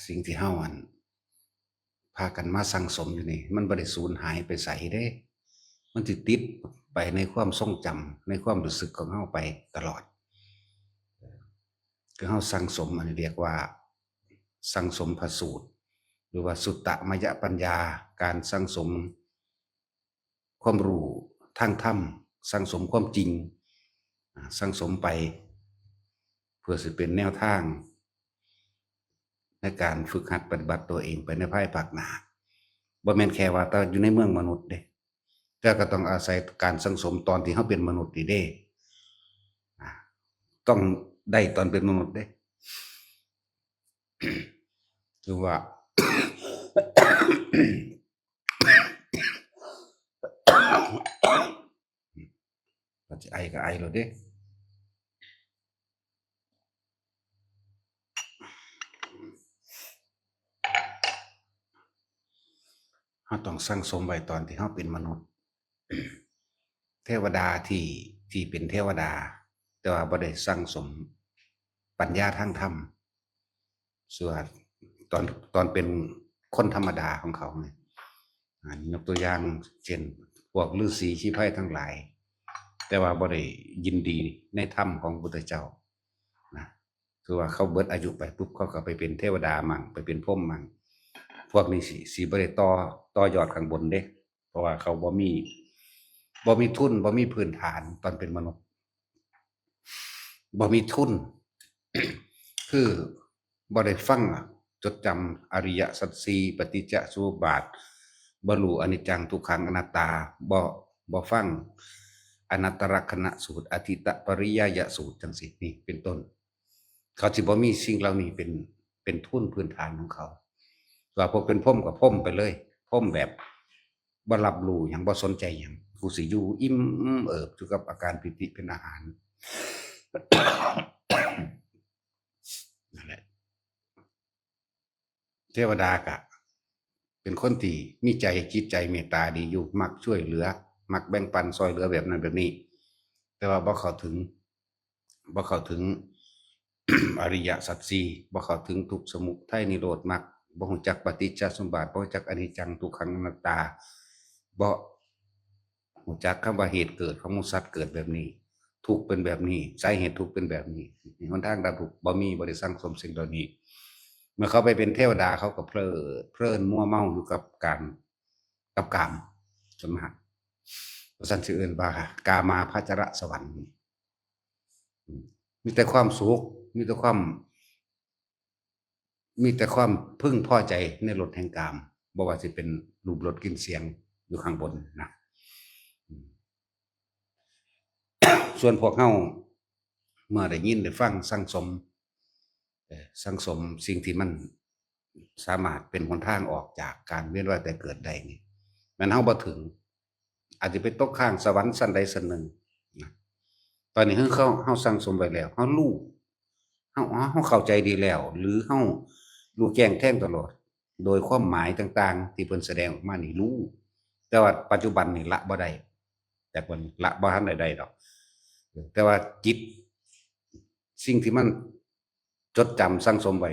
สิ่งที่เฮาพากันมาสั่งสมอยู่นี่มันบ่ได้สูญหายไปไสเด้มันสิติดไปในความทรงจำในความรู้สึกของเฮาไปตลอดคือเฮาสั่งสมอันนี้เรียกว่าสั่งสมพระสูตรหรือว่าสุตตมยปัญญาการสั่งสมความรู้ทางธรรมสั่งสมความจริงสั่งสมไปเพื่อสิเป็นแนวทางในการฝึกหัดปฏิบัติตัวเองไปในภายภาคหน้าบ่แม่นแค่ว่าแต่อยู่ในเมืองมนุษย์เด้แต่ก็ต้องอาศัยการสั่งสมตอนที่เฮาเป็นมนุษย์นี่เด้ต้องได้ตอนเป็นมนุษย์เด้คือว่าก็จะไอก็ไอแล้วเด้เฮาต้องสั่งสมไว้ตอนที่เฮาเป็นมนุษย์เทวดาที่เป็นเทวดาแต่ว่าบ่ได้สั่งสมปัญญาทางธรรมส่วนตอนตอนเป็นคนธรรมดาของเขาเนี่ยยกตัวอย่างเช่นพวกฤาษีชีไพรทั้งหลายแต่ว่าบ่ได้ยินดีในธรรมของพระพุทธเจ้านะคือว่าเขาเบิดอายุไปปุ๊บเขาก็ไปเป็นเทวดามั่งไปเป็นพรหมมั่งพวกนี้สิบ่ได้ต่อยอดข้างบนเด้เพราะว่าเขาบ่มีทุนบ่มีพื้นฐานตอนเป็นมนุษย์บ่มีทุน คือบ่ได้ฟังจดจำอริยสัจสี่ปฏิจจสมุปบาทบรรลุอนิจจังทุกขังอนัตตาบ่ฟังอนัตตลักษณสูตรอธิตปริยายสูตรจังซี่นี่เป็นต้นเขาสิบ่มีสิ่งเหล่านี้เป็นทุนพื้นฐานของเขาว่าพวกเป็นพรหมก็พรหมไปเลยพรหมแบบบ่รับรู้หยังบ่สนใจหยังกูสิอยู่อิ่มเอิบอยู่กับอาการปิติเป็นอาหาร นั่นแหละเทวดากะเป็นคนที่มีใจจิตใจเมตตาดีอยู่มักช่วยเหลือมักแบ่งปันซอยเหลือแบบนั้นแบบนี้แต่ว่าบ่เข้าถึงอริยสัจสี่บ่เข้าถึงทุกข์สมุทัยนิโรธมรรคบ่รู้จักปฏิจจสมุปบาทบ่รู้จักอนิจจังทุกขังอนัตตาบ่รู้จักคำว่าเหตุเกิดของสัตว์เกิดแบบนี้ทุกข์เป็นแบบนี้สาเหตุทุกข์เป็นแบบนี้หนทางดับทุกข์บ่มีบ่ได้สั่งสมสิ่งเหล่านี้เมื่อเขาไปเป็นเทวดาเขาก็เพลินมั่วเมาอยู่กับกับกามจนมากเพราะฉะนั้นชื่ออื่นว่ากามาพจรสวรรค์มีแต่ความสุขมีแต่ความพึงพอใจในรสแห่งกามบ่ว่าสิเป็นรูปรสกลิ่นเสียงอยู่ข้างบนนะส่วนพวกเฮาเมื่อได้ยินได้ฟังสั่งสมสิ่งที่มันสามารถเป็นหนทางออกจากการเวียนว่ายแต่เกิดได้นี่มันเฮาบ่ถึงอาจจะไปตกข้างสวรรค์ชั้นใดชั้นหนึ่งนะตอนนี้เฮาสั่งสมไว้แล้วเฮารู้เฮาเข้าใจดีแล้วหรือเฮารู้แจ้งแทงตลอดโดยความหมายต่างๆที่เพิ่นแสดงออกมานี่รู้แต่ว่าปัจจุบันนี่ละบ่ได้แต่เพิ่นละบ่ทันได้ดอกแต่ว่าจิตสิ่งที่มันจดจำสั่งสมไว้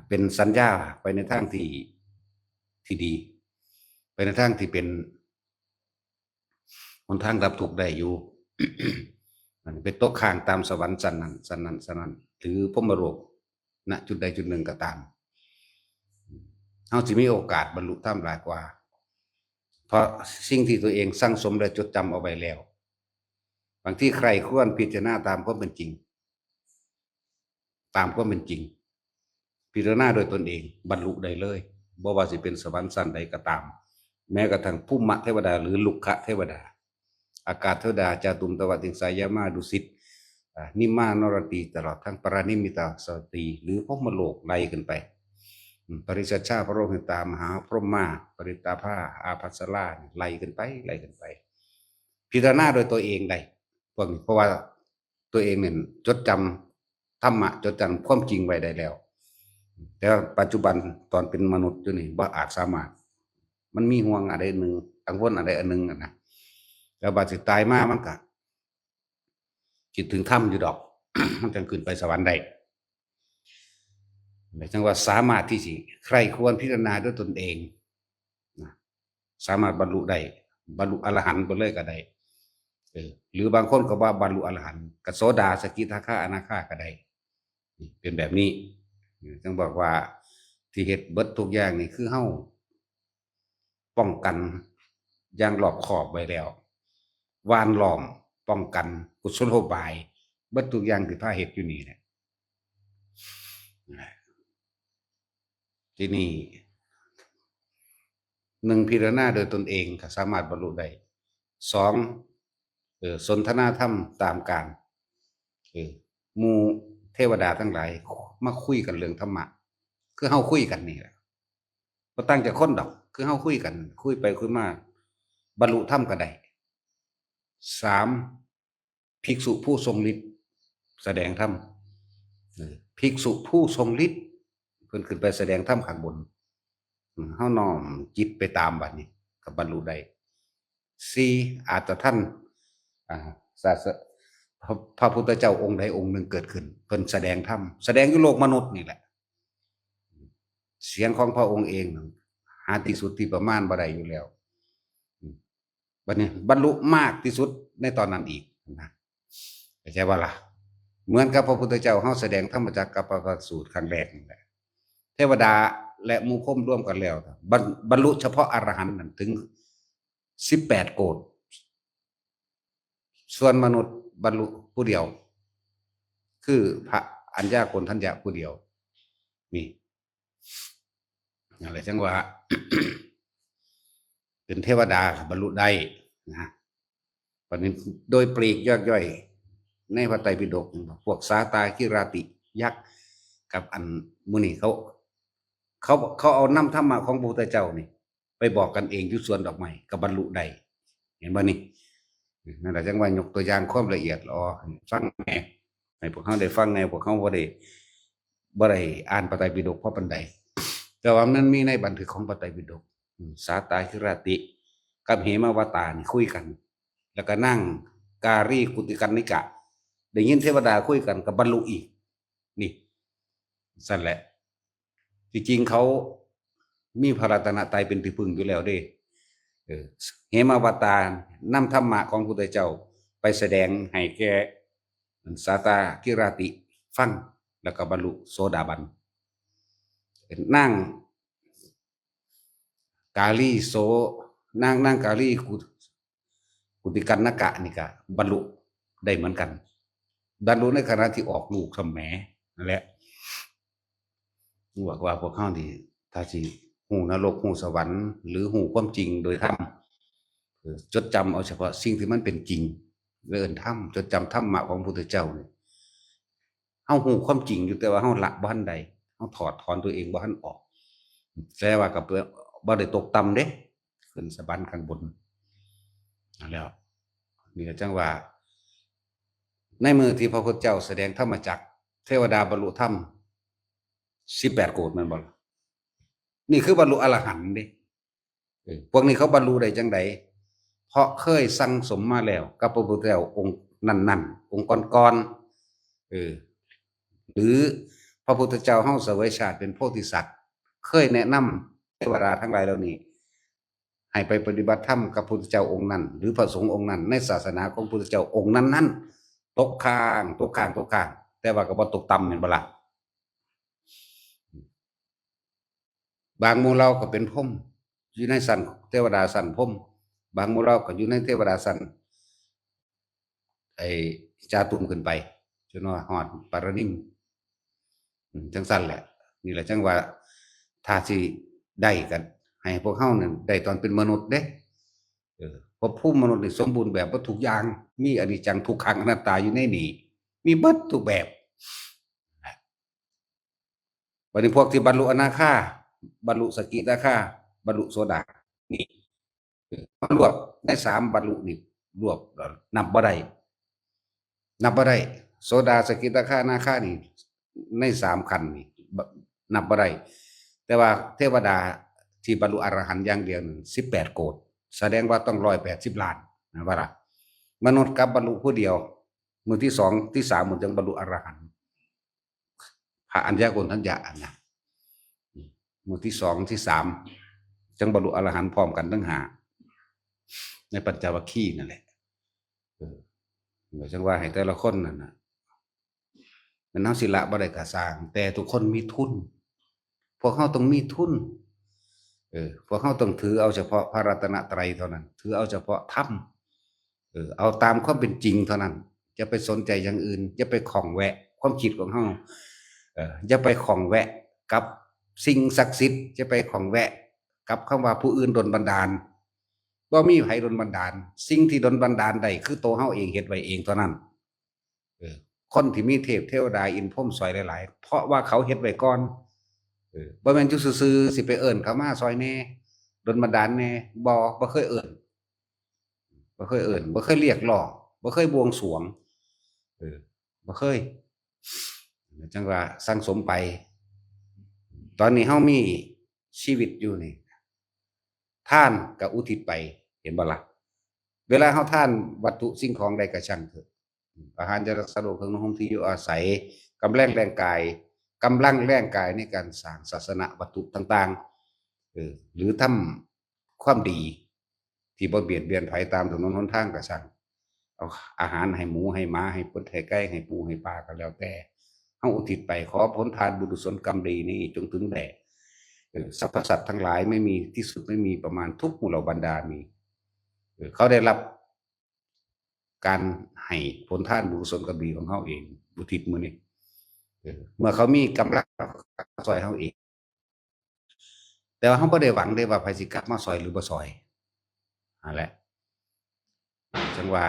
เป็นสัญญาไปในทางที่ดีไปในทางที่เป็นหนทางดับทุกข์ได้อยู่ มันเป็นตกข้างตามสวรรค์สันนั้นหรือพรหมโลกณจุดใดจุดหนึ่งก็ตามเฮาสิมีโอกาสบรรลุธรรมหลายกว่าเพราะสิ่งที่ตัวเองสั่งสมและจดจำเอาไว้แล้วบางที่ใครควรพิจารณาตามความเป็นจริงพิจารณาโดยตนเองบรรลุได้เลยบ่ว่าสิเป็นสวรรค์ชั้นใดก็ตามแม้กระทั่งภูมิเทวดาหรือลุกขเทวดาอากาศเทวดาจาตุมตวติงสายามาดุสิตนิมานรตีตลอดทั้งปรานิมิตาสติหรือพรหมโลกไล่ขึ้นไปปริสัชชาพระโลหิตามหาพรหมาปริตาภาอาภัสราไล่ขึ้นไปพิจารณาโดยตัวเองได้พวกนี้เพราะว่าตัวเองเนี่ยจดจำธรรมะจดจำความจริงไว้ได้แล้วแต่ปัจจุบันตอนเป็นมนุษย์อยู่นี่บ่อาจสามารถมันมีห่วงอะไรหนึ่งกังวลอะไรอันหนึ่งนะแล้วบาดสิตายมามันก็คิดถึงธรรมอยู่ดอก มันจังขึ้นไปสวรรค์ได้ จังว่าสามารถที่สิใครควรพิจารณาด้วยตนเองนะสามารถบรรลุได้บรรลุอรหันต์ไปเลยก็ได้หรือบางคนก็ว่าบรรลุอรหันต์กโสดาสกิทาคาอนาคาก็ได้เป็นแบบนี้จึงบอกว่าที่เหตุเบิดทุกอย่างนี่คือเฮาป้องกันอย่างรอบขอบไว้แล้ววานล้อมป้องกันกุศโลบายเบิดทุกอย่างที่พาเหตุอยู่นี่แหละที่นี่หนึ่งพิจารณาโดยตนเองก็สามารถบรรลุได้สองสนทนาธรรมตามการหมู่เทวดาทั้งหลายมาคุยกันเรื่องธรรมะคือเฮาคุยกันนี่แหละบ่ตั้งใจคนดอกคือเฮาคุยกันคุยไปคุยมาบรรลุธรรมก็ได้สามภิกษุผู้ทรงฤทธิ์แสดงธรรมภิกษุผู้ทรงฤทธิ์เพิ่นขึ้นไปแสดงธรรมข้างบนเฮาน้อมจิตไปตามบัดนี้ก็บรรลุได้สี่อาจจะท่านศาสพระพุทธเจ้าองค์ใดองค์หนึ่งเกิดขึ้นเพิ่นแสดงธรรมแสดงอยู่โลกมนุษย์นี่แหละเสียงของพระองค์เองหาที่สุดที่ประมาณบ่ได้อยู่แล้วบัดนี้บรรลุมากที่สุดในตอนนั้นอีกนะเข้าใจว่าล่ะเหมือนกับพระพุทธเจ้าเฮาแสดงธรรมจักรกับปวัตสูตรครั้งแรกนี่แหละเทวดาและหมู่พรหมร่วมกันแล้วบรรลุเฉพาะอรหันต์นั้นถึง18 โกฏส่วนมนุษย์บรรลุผู้เดียวคือพระอัญญาโกณทัญญะผู้เดียวนี่อะไรจังว่า เป็นเทวดาบรรลุได้นะปัจจุบันโดยปลีกย่อยในพระไตรปิฎกพวกสาตาคิราติยักษ์กับอันมุนีเขาเอานำธรรมะของพระพุทธเจ้านี่ไปบอกกันเองอยู่สวนดอกไม้กับบรรลุได้เห็นบ่นี่นั่นแหละจังว่ายกตัวอย่างความละเอียดฟังแหน่ให้พวกเขาได้ฟังแหน่พวกเขาบ่ได้อ่านพระไตรปิฎกเพราะปานใดแต่ว่ามันมีในบันทึกของพระไตรปิฎกสาตาคิราติกับเหมาวตารคุยกันแล้วก็นั่งการีกุติกันนิกะได้ยินเทวดาคุยกันกับบรรลุอีกนี่สั่นแหละที่จริงเขามีพระรัตนตรัยเป็นที่พึ่งอยู่แล้วเด้เหมาวตารนำธรรมะของพระพุทธเจ้าไปแสดงให้แก่สาตาคิราติฟังแล้วก็บรรลุโสดาบันนั่งกาลีโสนั่งกาลีกุติกันนกะนี่ก็บรรลุได้เหมือนกันบรรลุในขณะที่ออกลูกทำแหมนั่นแหละว่าพวกเขาที่ถ้าสิหูนรกหูสวรรค์หรือหูความจริงโดยธรรมจดจำเอาเฉพาะสิ่งที่มันเป็นจริงเรื่องธรรมจดจำธรรมะของพระพุทธเจ้าเนี่ยเฮาหูความจริงอยู่แต่ว่าเฮาละบ่ทันใดเฮาถอดถอนตัวเองบ่ทันออกแสดงว่ากับบ่ได้ตกต่ำเด้ขึ้นสวรรค์ข้างบนนั่นแล้วนี่ก็จังว่าในมือที่พระพุทธเจ้าแสดงธรรมจักรเทวดาบรรลุธรรม18 โกฏแม่นบ่นี่คือบรรลุอรหันต์เด้พวกนี้เขาบรรลุได้จังไดเพราะเคยสั่งสมมาแล้วกับพระพุทธเจ้าองค์นั้นๆองค์ก่อนๆหรือพระพุทธเจ้าเฮาเสวยชาติเป็นโพธิสัตว์เคยแนะนำเทวดาทั้งหลายเหล่านี้ให้ไปปฏิบัติธรรมกับพระพุทธเจ้าองค์นั้นหรือพระสงฆ์องค์นั้นในศาสนาของพระพุทธเจ้าองค์นั้นๆตกข้างแต่ว่าก็บ่ตกต่ำแม่นบ่ล่ะบางหมู่เราก็เป็นพรหมอยู่ในสันเทวดาสันพรหมบางหมู่เราก็อยู่ในเทวดาสันจาตุมขึ้นไปจนว่าฮอดปารนิมจังซั่นแหละนี่แหละจังว่าถ้าสิได้กันให้พวกเฮานั่นได้ตอนเป็นมนุษย์เด้เพราะภูมิมนุษย์นี่สมบูรณ์แบบบ่ทุกอย่างมีอนิจจังทุกขังอนัตตาอยู่ในนี้มีเบิดทุกแบบวันนี้พวกที่บรรลุอนาคาบรรลุสกิทาคาบรรลุโสดานี่รวบใน3บรรลุนี่รวบนับบ่ได้โสดาสกิทาคาอนาคานี่ใน3ขั้นนี่นับบ่ได้แต่ว่าเทวดาที่บรรลุอรหันต์อย่างเดียวนึง18 โกฏแสดงว่าต้อง180 ล้านนะว่าล่ะมนุษย์กับบรรลุผู้เดียวมือที่2ที่3มันจึงบรรลุอรหันต์พระอัญญาโกณทัญญะนะ หมู่ที่สองที่สามจังบรรลุอรหันต์พร้อมกันทั้งห้าในปัญจวัคคีย์นั่นแหละจังว่าให้แต่ละคนนั่นนะมันเฮาสิละบ่ได้ก็สร้างแต่ทุกคนมีทุนพวกเขาต้องมีทุนพวกเขาต้องถือเอาเฉพาะพระรัตนตรัยเท่านั้นถือเอาเฉพาะธรรมเอาตามความเป็นจริงเท่านั้นจะไปสนใจอย่างอื่นจะไปของแวะความคิดของเขาจะไปของแวะกับสิ่งศักดิ์สิทธิ์จะไปของแวะกับคำว่าผู้อื่นดลบันดาลบ่มีไผดลบันดาลสิ่งที่ดลบันดาลได้คือตัวเฮาเองเฮ็ดไว้เองเท่านั้นคนที่มีเทพเทวดาอินพรหมซอยหลายๆเพราะว่าเขาเฮ็ดไว้ก่อนบ่แม่นอยู่ซื่อๆสิไปเอิ้นเขามาซอยแน่ดลบันดาลแน่บ่เคยเอิ้นบ่เคยเอิ้นบ่เคยเรียกร้องบ่เคยบวงสรวงบ่เคยจังว่าสั่งสมไปตอนนี้เฮามีชีวิตอยู่นี่ทานก็อุทิศไปเห็นบ่ล่ะเวลาเฮาทานวัตถุสิ่งของใดก็ช่างเถอะอาหารจะรักษาโรคเครื่องนุ่งห่มที่อยู่อาศัยกำลังแรงกายในการสร้างศาสนวัตถุต่างๆหรือทำความดีที่บ่เบียดเบียนไผตามถนนหนทางก็ช่างเอาอาหารให้หมูให้หมาให้เป็ดให้ไก่ให้ปูให้ปลาก็แล้วแต่เฮาอุทิศไปขอผลทานบุญกุศลกรรมดีนี้จงถึงแด่สรรพสัตว์ทั้งหลายไม่มีที่สุดไม่มีประมาณทุกหมู่เหล่าบรรดามีเขาได้รับการให้ผลทานบุญกุศลกรรมดีของเขาเองอุทิศมื้อนี้เมื่อเขามีกำลังซอยเขาเองแต่ว่าเขาบ่ได้หวังได้ว่าไผสิกลับมาซอยหรือบ่ซอยนั่นแหละจังว่า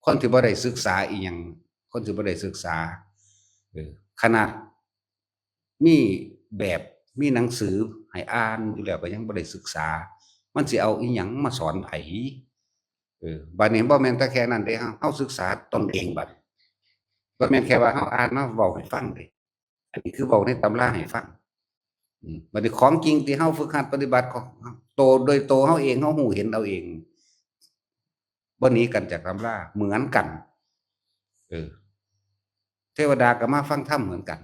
คนที่บ่ได้ศึกษาอีหยังคนที่บ่ได้ศึกษาขนาดมีแบบมีหนังสือให้อ่านอยู่แล้วก็ยังบ่ได้ศึกษามันสิเอาอีหยังมาสอนไผบัดนี้บ่แม่นแต่แค่นั้นเด้เฮาศึกษาตนเองบัดบ่แม่นแค่ว่าเฮาอ่านมาเว้าให้ฟังเด้อันนี้คือเว้าในตำราให้ฟังบัดนี้ของจริงที่เฮาฝึกหัดปฏิบัติของโดยเฮาเองเฮารู้เห็นเอาเองบ่หนีกันจากตำราเหมือนกันเทวดาก็มาฟังธรรมเหมือนกัน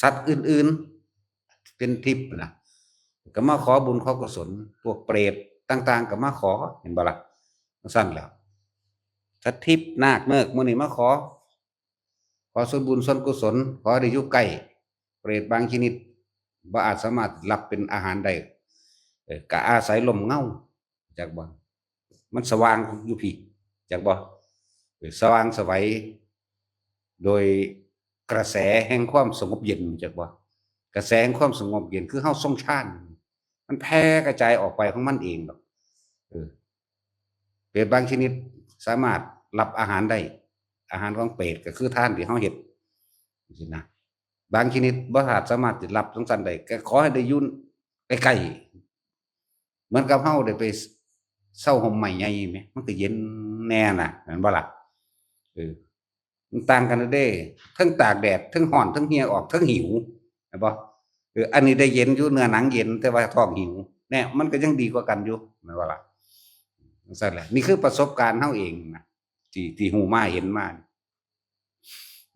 สัตว์อื่นๆเป็นทิพย์นะก็มาขอบุญขอกุศลพวกเปรตต่างๆก็มาขอเห็นบ่ล่ะสั่นแล้วสัตว์ทิพย์นาคเมิกมื้อนี้มาขอส่วนบุญส่วนกุศลขอได้อยู่ใกล้เปรตบางชนิดบ่อาจสามารถรับเป็นอาหารได้ก็อาศัยลมเงาจักบ่มันสว่างอยู่พี่จักบ่สว่างไสวโดยกระแสแห่งความสงบเย็นจักบ่กระแสแห่งความสงบเย็นคือเฮาทรงฌานมันแผ่กระจายออกไปของมันเองดอกเปรตบางชนิดสามารถรับอาหารได้อาหารของเปรตก็คือทานที่เฮาเฮ็ดจังซี่นะบางชนิดบ่สามารถจะรับจังซั่นได้ก็ขอให้ได้อยู่ใกล้ๆเหมือนกับเฮาได้ไปเซาห่มไม้ใหญ่แหมมันก็เย็นแน่น่ะแม่นบ่ล่ะมันต่างกันเด้เทิงตากแดดเทิงร้อนเทิงเหี่ยออกเทิงหิวเห็นบ่อันนี้ได้เย็นอยู่เนื้อหนังเย็นแต่ว่าท้องหิวแน่มันก็ยังดีกว่ากันอยู่แม่นบ่ล่ะจังซั่นแหละนี่คือประสบการณ์เฮาเองนะที่ฮู้มาเห็นมา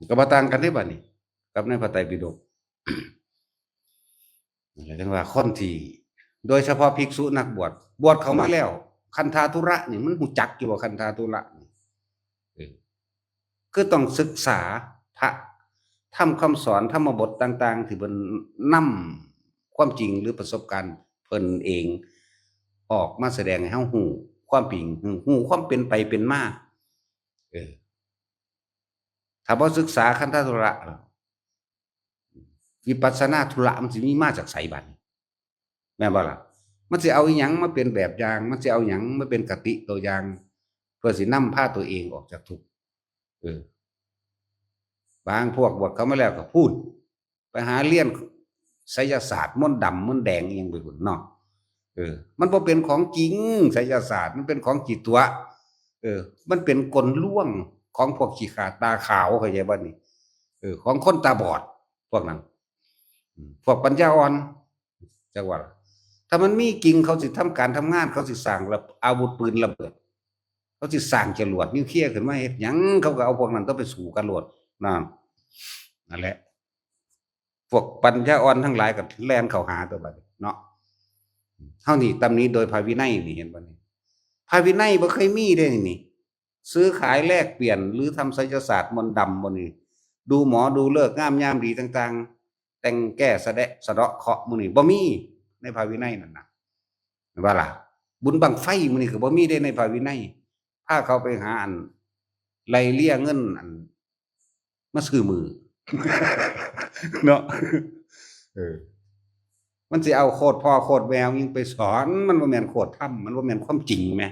ก็บ่ต่างกันเด้บัดนี้กับในพระไตรปิฎกนั่นแหละจังว่าคนที่โดยเฉพาะภิกษุนักบวชเข้ามาแล้วคันธาธุระนี่มันรู้จักอยู่บ่คันธาธุระนี่คือต้องศึกษาพระธรรมคำสอนธรรมบทต่างๆที่เพิ่นนำความจริงหรือประสบการณ์เพิ่นเองออกมาแสดงให้เฮาฮู้ความจริงฮู้ความเป็นไปเป็นมาถ้าบ่ศึกษาคันธาธุระวิปัสสนาธุระมันสิมีมาจากไสบัดนี้แม่นบ่ล่ะมันสิเอาอีหยังมาเป็นแบบอย่างมันสิเอาหยังมาเป็นคติตัวอย่างเพื่อสินำพาตัวเองออกจากทุกข์บางพวกบวชเข้ามาแล้วก็พูดไปหาเรียนไสยศาสตร์มนต์ดำมนต์แดงอิหยังไปพุ่นเนาะมันบ่เป็นของจริงไสยศาสตร์มันเป็นของจิตตัวมันเป็นกลลวงของพวกขี้ขลาดตาขาวเข้าใจบ่นี่ของคนตาบอดพวกนั้นพวกปัญญาอ่อนจังว่าถ้ามันมีจริงเขาสิทำการทำงานเขาสิสร้างอาวุธปืนระเบิดเขาสิสร้างจรวดนิวเคลียร์ขึ้นมาเฮ็ดหยังเขาก็เอาพวกนั้นต้องไปสู้กันโลดนั่นแหละ พวกปัญญาอ่อนทั้งหลายก็แล่นเข้าหาตัวบัดนี้เนาะเฮานี่ตำนี้โดยพระวินัยนี่เห็นบ่นี่พระวินัยบ่เคยมีเด้นี่ซื้อขายแลกเปลี่ยนหรือทำไสยศาสตร์มนต์ดำบ่นี่ดูหมอดูฤกษ์งามยามดีต่างๆแต่งแก้สะเดาะเคราะห์มื้อนี้บ่มีในพระวินัยนั่นน่ะเห็นบ่ล่ะบุญบั้งไฟมื้อนี้ก็บ่มีเด้ในพระวินัยพาเขาไปหาอันไล่เลี่ยเงินอันมาซื้อมือ เนาะเออมันสิเอาโคตรพ่อโคตรแมวยิ่งไปสอนมันบ่แม่นโคตรธรรมมันบ่แม่นความจริงแหม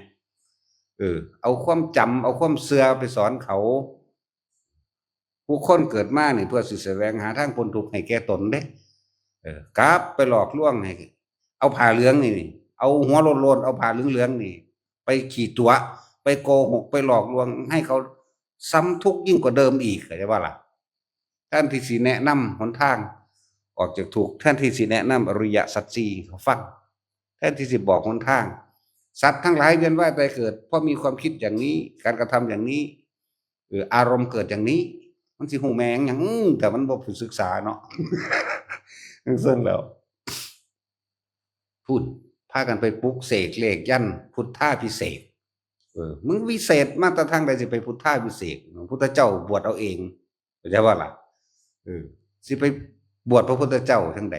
เอาความจำเอาความเชื่อไปสอนเขาผู้คนเกิดมานี่เพื่อสิแสวงหาทางพ้นทุกข์ให้แก่ตนเด้กลับไปหลอกลวงให้เอาผ้าเหลืองนี่เอาหัวโลนๆเอาผ้าเหลืองๆนี่ไปขี่ตั๋วไปโกหกไปหลอกลวงให้เขาซ้ำทุกข์ยิ่งกว่าเดิมอีกเข้าใจบ่ล่ะแทนที่สิแนะนำหนทางออกจากทุกข์แทนที่สิแนะนำอริยสัจสี่เขาฟังแทนที่สิบอกหนทางสัตว์ทั้งหลายเวียนว่ายตายเกิดเพราะมีความคิดอย่างนี้การกระทำอย่างนี้อารมณ์เกิดอย่างนี้มันสิหูแมงอย่างแต่มันบ่ผู้ศึกษาเนาะ ซึ่งแล้วพูดพากันไปปลุกเสกเลขยันพุทธาพิเศษมึงวิเศษมาแต่ทางใดสิไปพุทธาพิเศษพระพุทธเจ้าบวชเอาเองเข้าใจว่าล่ะสิไปบวชพระพุทธเจ้าทางใด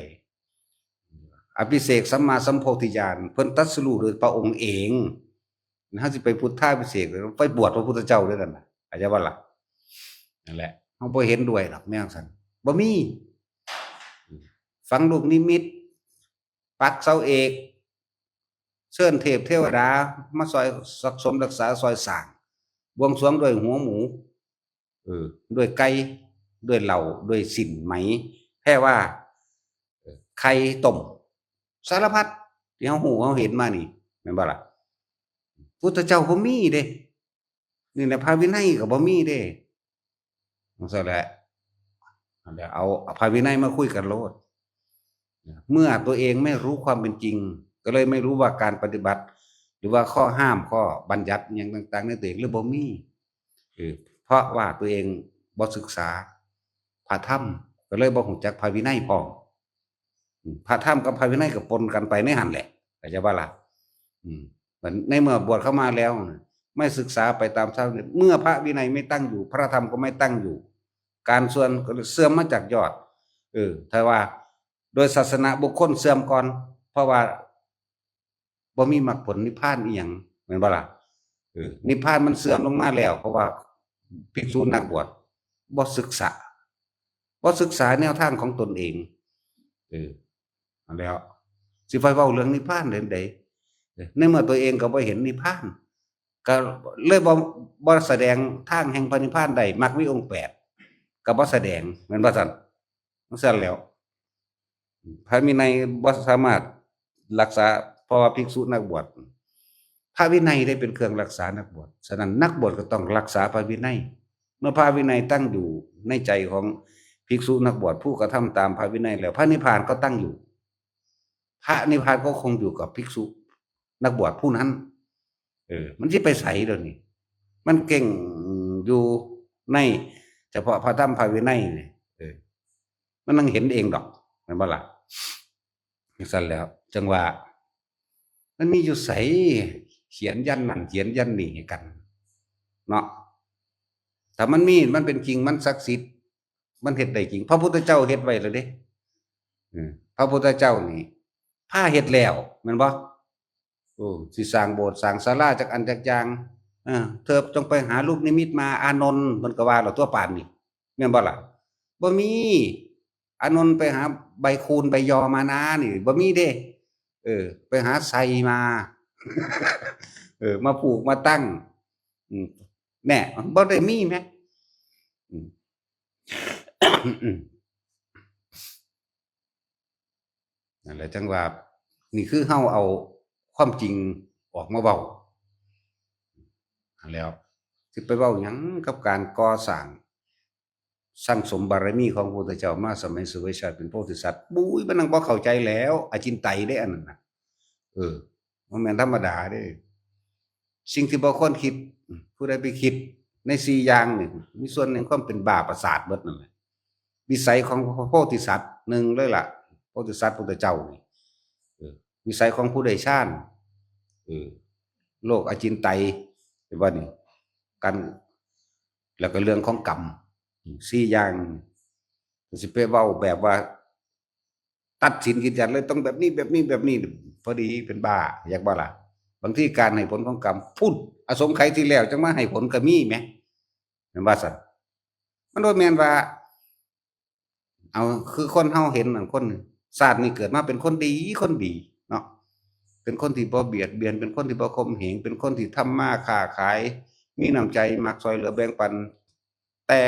อภิเษกสัมมาสัมโพธิญาณเพิ่นตรัสรู้โดยพระองค์เองเฮาสิไปพุทธาพิเศษไปบวชพระพุทธเจ้าด้วยกันน่ะเข้าใจว่าล่ะนั่นแหละเฮาบ่เห็นด้วยหรอกแนวซั่นบ่มีฟังลูกนิมิตปักเสาเอกเชิญเทพเทวดามาซอยสักสมรักษาซอยสร้างบวงสรวงด้วยหัวหมูด้วยไก่ด้วยเหล้าด้วยสินไหมแค่ว่าไข่ต้มสารพัดที่เฮาฮู้เฮาเห็นมานี่แม่นบ่ล่ะพุทธเจ้าบ่มีเด้นี่แหละพระวินัยก็บ่มีเด้จังซั่นแหละนั่นแหละเอาพระวินัยมาคุยกันโลดเมื่อตัวเองไม่รู้ความเป็นจริงก็เลยไม่รู้ว่าการปฏิบัติหรือว่าข้อห้ามข้อบัญญัติหยังต่างๆในตัวเองหรือบ่มีเพราะว่าตัวเองบ่ศึกษาพระธรรมก็เลยบ่รู้จักพระวินัยพร้อมพระธรรมกับพระวินัยก็ปนกันไปในหั่นแหละเข้าใจบ่ล่ะในเมื่อบวชเข้ามาแล้วไม่ศึกษาไปตามธรรมเมื่อพระวินัยไม่ตั้งอยู่พระธรรมก็ไม่ตั้งอยู่การส่วนก็เสื่อมมาจากยอดถ้าว่าโดยศาสนาบุคคลเสื่อมก่อนเพราะว่าบ่มีมรรคผลนิพพานอีหยังแม่นบ่ล่ะนิพพานมันเสื่อมลงมาแล้วเพราะว่าภิกษุนักบวชบ่ศึกษาแนวทางของตนเองนั่นแล้วสิไปเว้าเรื่องนิพพานได้ใดในเมื่อตัวเองก็บ่เห็นนิพพานก็เลยบ่แสดงทางแห่งพระนิพพานได้มรรคมีองค์8ก็บ่แสดงแม่นบ่ซั่นจังซั่นแล้วพระวินัยบ่สามารถรักษาเพราะว่าภิกษุนักบวชพระวินัยได้เป็นเครื่องรักษานักบวชฉะนั้นนักบวชก็ต้องรักษาพระวินัยเมื่อพระวินัยตั้งอยู่ในใจของภิกษุนักบวชผู้กระทำตามพระวินัยแล้วพระนิพพานก็ตั้งอยู่พระนิพพานก็คงอยู่กับภิกษุนักบวชผู้นั้นมันสิไปไสเดี๋ยวนี้มันเก่งอยู่ในเฉพาะพระธรรมพระวินัยนี่มันนั่งเห็นเองดอกแม่นบ่ล่ะจังซั่นแล้วจังว่ามันมีอยู่ไสเขียนยันนั่นเขียนยันนี่ให้กันเนาะถ้ามันมีมันเป็นจริงมันศักดิ์สิทธิ์มันเฮ็ดได้จริงพระพุทธเจ้าเฮ็ดไว้แล้วเด้พระพุทธเจ้านี่พาเฮ็ดแล้วแม่นบ่สิสร้างโบสถ์สร้างศาลาจักอันจักอย่างเธอจงไปหาลูกนิมิตมาอานนท์เพิ่นก็ว่าแล้วตัวปานนี้แม่นบ่ล่ะบ่มีอานนท์ไปหาใบคูณใบยอมานะนี่บ่มีเด้ไปหาไสมา มาปลูกมาตั้งแน่บ่ได้มีแหมนั่นแหละจังว่านี่คือเฮาเอาความจริงออกมาเว้าหั่นแล้วสิไปเว้าหยังกับการก่อสร้างสั่งสมบารมีของพระพุทธเจ้ามาสมัยเสวยชาติเป็นโพธิสัตว์บุ้ยมันนั่งบ่เข้าใจแล้วอจินไตยเด้อันนั้นน่ะบ่แม่นธรรมดาเด้สิ่งที่บ่ควรคิดผู้ใดไปคิดใน4อย่างนี่มีส่วนแห่งความเป็นบ้าประสาทเบิดนั่นแหละวิสัยของพระโพธิสัตว์ หนึ่งเลยล่ะโพธิสัตว์พุทธเจ้านี่วิสัยของผู้ใดชาญโลกอจินไตยเห็นว่านี่กันแล้วก็เรื่องของกรรมสี่อย่างสิไปเว้าแบบว่า ตัดสินกิจยันเลยต้องแบบนี้แบบนี้แบบนี้พอดีเป็นบ้าอยากบ้าล่ะบางที่การให้ผลของกรรมพูดอสงไขยที่แล้วจังมาให้ผลก็มีไหมเป็นว่าสันมันโดยแมนว่าเอาคือคนเฮาเห็นนั่นคนศาสตร์นี่เกิดมาเป็นคนดีคนดีเนาะเป็นคนที่บ่เบียดเบียนเป็นคนที่บ่ข่มเหงเป็นคนที่ทำมาค้าขายมีน้ำใจมักซอยเหลือแบ่งปันแต่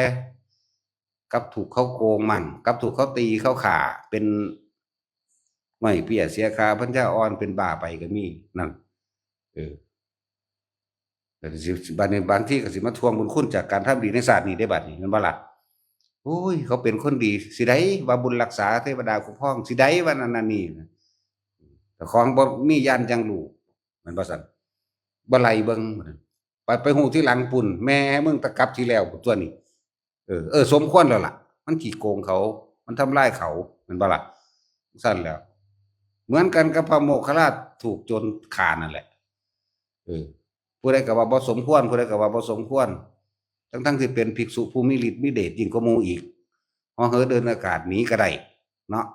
กับถูกเขาโกงมั่งกับถูกเขาตีเขาข่าเป็นไม่เปียเสียค่าพันธะอ่อนเป็นบ้าไปก็มีนั่นเออแต่สิบางที่ก็สิมาทวงบุญคุณจากการทำดีในศาสตร์นี้ได้บัดนี้มันบ่ล่ะโอ้ยเขาเป็นคนดีสิได้ว่าบุญรักษาเทวดาคุ้มครองสิได้ว่านั่นนี่แต่ของบ่มีญาณจังรู้มันบ่ซั่นบ่ไล่เบิ่งไปฮู้ที่หลังปุ่นแม่มึงตะกลับที่แล้วตัวนี้สมควรแล้วล่ะมันขี้โกงเขามันทำลายเขาแม่นบ่ล่ะซั่นแล้วเหมือนกันกับพระโมคคัลลาถูกโจรฆ่านั่นแหละผู้ใดก็ว่าบ่สมควรผู้ใดก็ว่าบ่สมควรทั้งที่เป็นภิกษุผู้มีฤทธิ์มีเดชยิ่งกว่าหมู่อีกเหาะเหินเดินอากาศหนีก็ได้เนาะ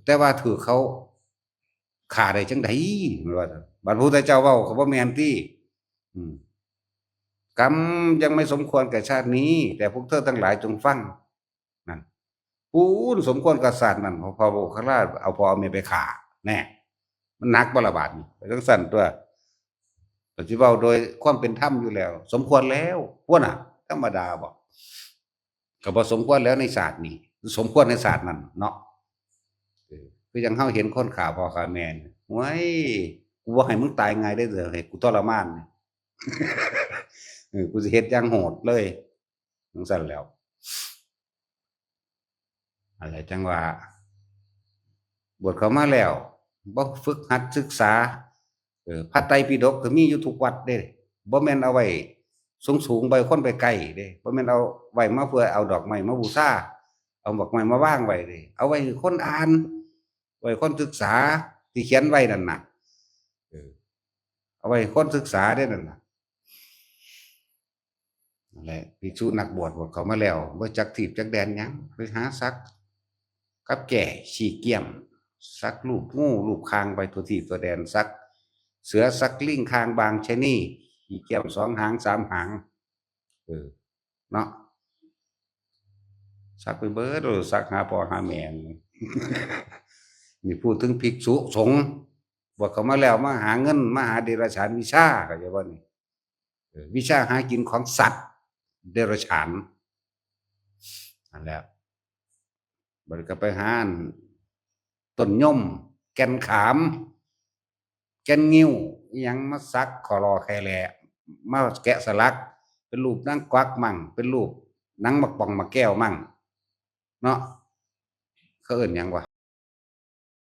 แต่ว่าถูกเขาฆ่าได้จังได๋ว่าบัดพระพุทธเจ้าเว้าก็บ่แม่นติกรรมยังไม่สมควรแก่ชาตินี้แต่พวกเธอทั้งหลายจงฟังนั่นผู้สมควรกับศาสตร์นั่นพอโมคคัลลาเอาพ่อเอาแม่ไปฆ่าแน่มันหนักบ่ล่ะบาดนี้ไปจังซั่นตัวก็สิเว้าโดยความเป็นธรรมอยู่แล้วสมควรแล้วพวกน่ะธรรมดาบ่ก็บ่สมควรแล้วในศาสตร์นี้สมควรในศาสตร์นั้นเนาะคือจังเฮาเห็นคนฆ่าพ่อฆ่าแม่โอ้ยกูบ่ให้มึงตายง่ายเด้อเด้อให้กูทรมานกูสิเฮ็ดอย่างโหดเลยจังซั่นแล้วอะไรจังว่าบวชเข้ามาแล้วบ่ฝึกหัดศึกษาพระไตรปิฎกก็มีอยู่ทุกวัดเด้บ่แม่นเอาไว้สูงๆไว้คนไปใกล้เด้บ่แม่นเอาไว้มาเพื่อเอาดอกไม้มาบูชาเอาดอกไม้มาวางไว้เด้เอาไว้คนอ่านไว้คนศึกษาที่เขียนไว้นั่นน่ะเอาไว้คนศึกษาได้นั่นน่ะนั่นแหละภิกษุนักบวชเข้ามาแล้วบ่จักถีบจักแดนหยังไปหาซักกับแก่ฉีกเกี่ยมซักรูปงูรูปคางไปตัวที่ตัวแดนซักเสือซักลิงคางบางชะนีขี้เกี่ยม2 หาง3 หางเนาะซักไปเบิดซักหาพ่อหาแม่นี่พูดถึงภิกษุสงฆ์บวชเข้ามาแล้วมาหาเงินมาหาเดรัจฉานวิชาก็จะว่านี่วิชาหากินของสัตว์เดรัจฉานนั่นแหละบัดก็ไปหาต้นย่อมแก่นขามแก่นงิ้วอิหยังมาสักขอรอแค่แลมาแกะสลักเป็นรูปนางกวักมั่งเป็นรูปนางมักป่องมักแก้วมั่งเนาะเขาเอิ้นหยังวะ